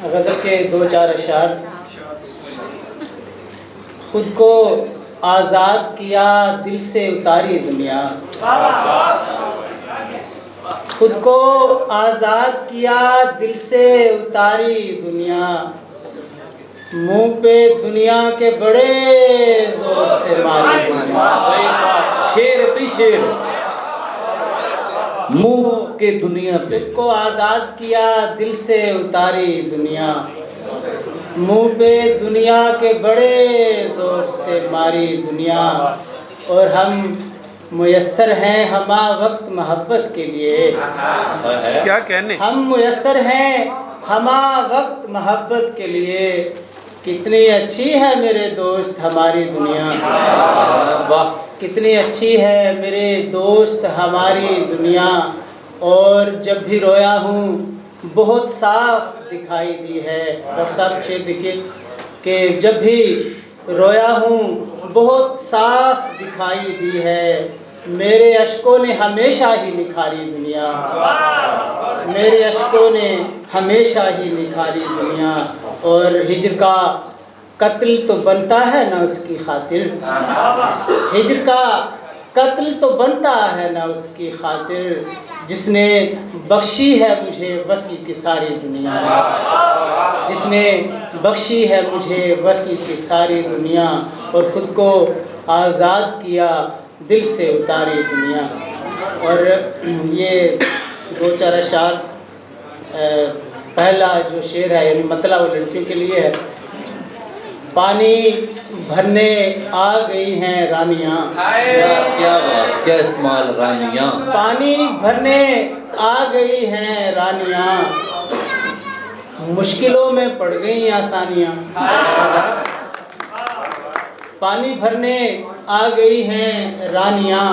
गज़ल के दो चार अशार। खुद को आज़ाद किया दिल से उतारी दुनिया, खुद को आज़ाद किया दिल से उतारी दुनिया, मुंह पे दुनिया के बड़े जोर से मारी दुनिया। शेर भी शेर, मुंह के दुनिया पे। खुद को आज़ाद किया दिल से उतारी दुनिया, मुंह पे दुनिया के बड़े ज़ोर से मारी दुनिया। और हम मुयस्सर हैं हमा वक्त मोहब्बत के लिए, क्या कहने, हम मुयस्सर हैं हमा वक्त मोहब्बत के लिए। कितनी अच्छी है मेरे दोस्त हमारी दुनिया, वाह, कितनी अच्छी है मेरे दोस्त हमारी दुनिया। और जब भी रोया हूँ बहुत साफ दिखाई दी है। डॉक्टर साहब शेर देखिए कि जब भी रोया हूँ बहुत साफ दिखाई दी है। मेरे अश्कों ने हमेशा ही निखारी दुनिया, मेरे अश्कों ने हमेशा ही निखारी दुनिया। और हिज्र का कत्ल तो बनता है ना उसकी खातिर, हिज्र का कत्ल तो बनता है ना उसकी खातिर, जिसने बख्शी है मुझे वस्ल की सारी दुनिया, जिसने बख्शी है मुझे वस्ल की सारी दुनिया। और ख़ुद को आज़ाद किया दिल से उतारी दुनिया। और ये दो चार अशार, पहला जो शेर है यानी मतला वो लड़कियों के लिए है। पानी भरने आ गई हैं रानियाँ, क्या बात, क्या इस्तेमाल रानियाँ। पानी भरने आ गई हैं रानियाँ, मुश्किलों में पड़ गई आसानियाँ। पानी भरने आ गई हैं रानियाँ,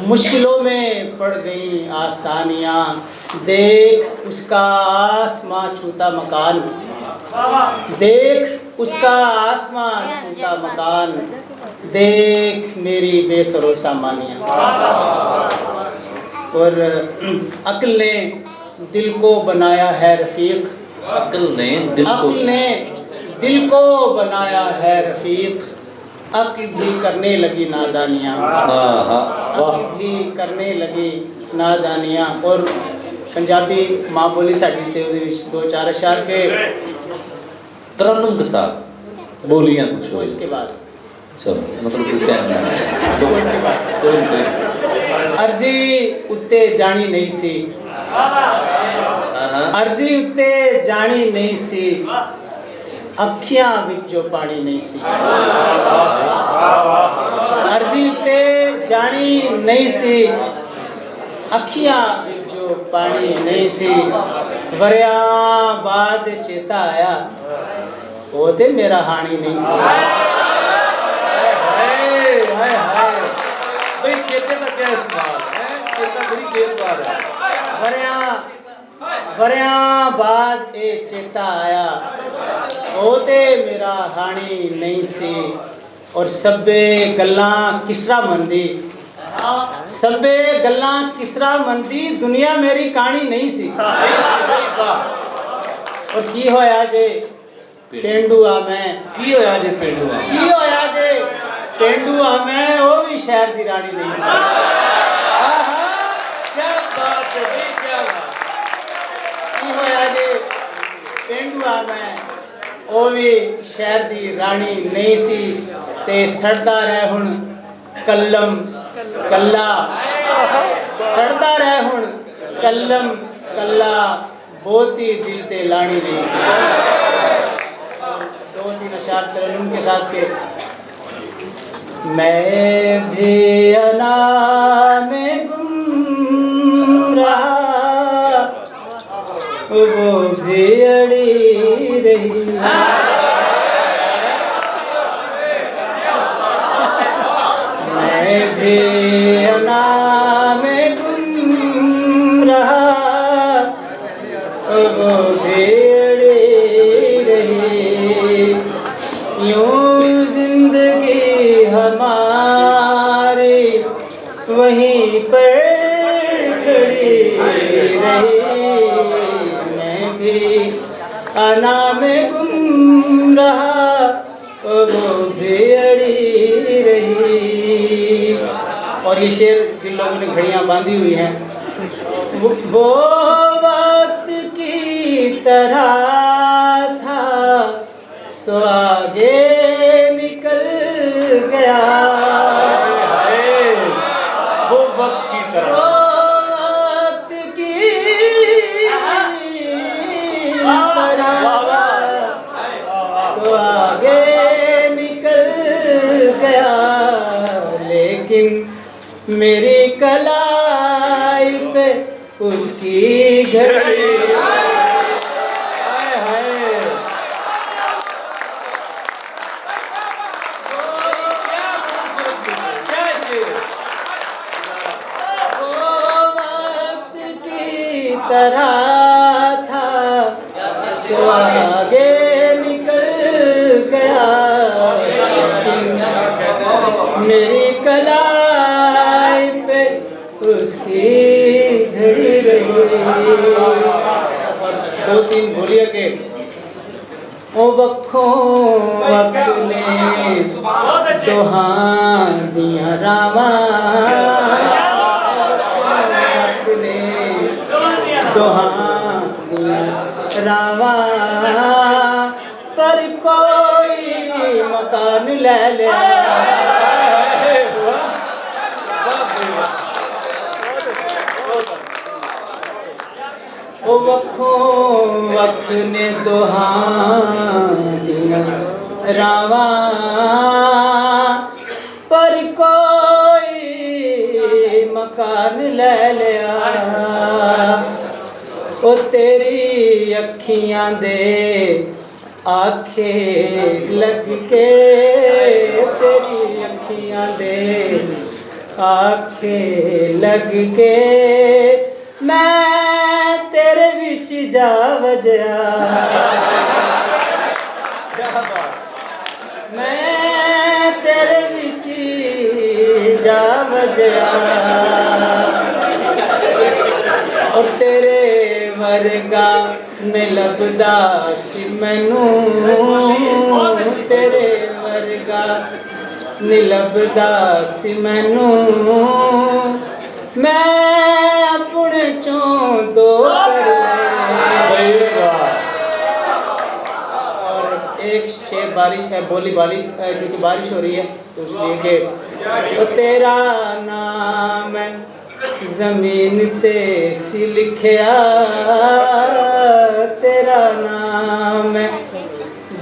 मुश्किलों में पड़ गई आसानियाँ। देख उसका आसमां छूता मकान, देख उसका आसमां छूता मकान, देख मेरी बेसरो सामानियाँ। और अक्ल ने दिल को बनाया है रफ़ीक, अक्ल ने दिल को, अक्ल ने दिल को बनाया है रफ़ीक, अक्ल भी करने लगी नादानियाँ, अक्ल भी करने लगी नादानियाँ। और पंजाबी माँ बोली साड़ी ते ਉਹਦੇ ਵਿੱਚ दो चार अशार के तरन्नुम के साथ बोलियां कुछ तो हो। इसके बाद चलो मतलब कुछ टाइम इसके बाद अर्जी उत्ते जानी नहीं सी, अर्जी उत्ते जानी नहीं सी, अखियां विचों पानी नहीं सी, अर्जी उत्ते जानी नहीं सी, अखियां विचों पानी नहीं सी। वरिया बाद चेता आया वो ते मेरा हानी नहीं सी। हाय हाय भाई, चेते का क्या इस्तेमाल है, चेता बड़ी देर बाद है। वरिया बाद ए चेता आया ओ ते मेरा हानी नहीं सी। और सब्बे गल्लां किसरा मंदी, सब्बे गल्लां किसरा मंदी, दुनिया मेरी कहानी नहीं सी। और की होया जे पेंडू आ मैं, की होया जे पेंडू आ, की होया जे पेंडू आ मैं, वो भी शहर दी रानी नहीं सी। क्या बात है भाई, क्या बात। की होया जे पेंडू आ मैं, वो भी शहर दी रानी नहीं सी। ते सड़दा रह हुण कलम कल्ला, सड़दा रह हुण कलम कल्ला, बोती दिल ते लानी नहीं सी। दो तीन अशार तरन्नुम के साथ के। मैं भी अना में गुम रहा, वो भी अड़ी रही, मैं भी अना में गुम रहा, वो भी अड़ी रही। यूं जिंदगी हमारी वहीं पर खड़ी रही, मैं भी आना में गुम रहा वो भी अड़ी रही। और ये शेर जिन लोगों ने घड़ियां बांधी हुई हैं, वो वक्त की तरह था सो आगे निकल गया। वो वक्त की तरह वक्त की तरह सो आगे निकल गया, लेकिन मेरी कलाई पे उसकी घड़ी। हाय हाय क्या शेर। वो वक्त की तरह था सो आगे निकल गया, लेकिन मेरी कलाई पे उसकी घड़ी रही। दो तीन बोलिए के ओ वक्खों वक्त ने दोहां दिया रावा, वक्त ने दोहां दिया रावा, पर कोई मकान ले लिया। ओ वक्खों वक्त ने दोहां दिया रावा, पर कोई मकान ले लिया। ओ तेरी अखियां दे आखे लग के, तेरी अखियां दे आखे लग के मैं तेरे विच जा वजया। मैं तेरे विच जा वजया, और तेरे वर्गा ने लभदा सी मैनू, तेरे वर्गा ने लभदा सी मैनू, मैं अपने चों दो कर ले। और एक शेर बारिश है, बोली बाली चूँकि बारिश हो रही है तो इसलिए कि वो तेरा नाम है ज़मीन ते सी लिखिया, तेरा नाम है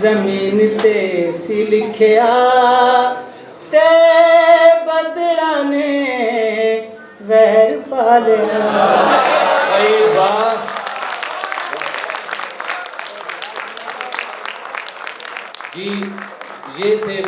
ज़मीन ते सी लिखिया, ते बदला ने वैर पालिया। जी ये थे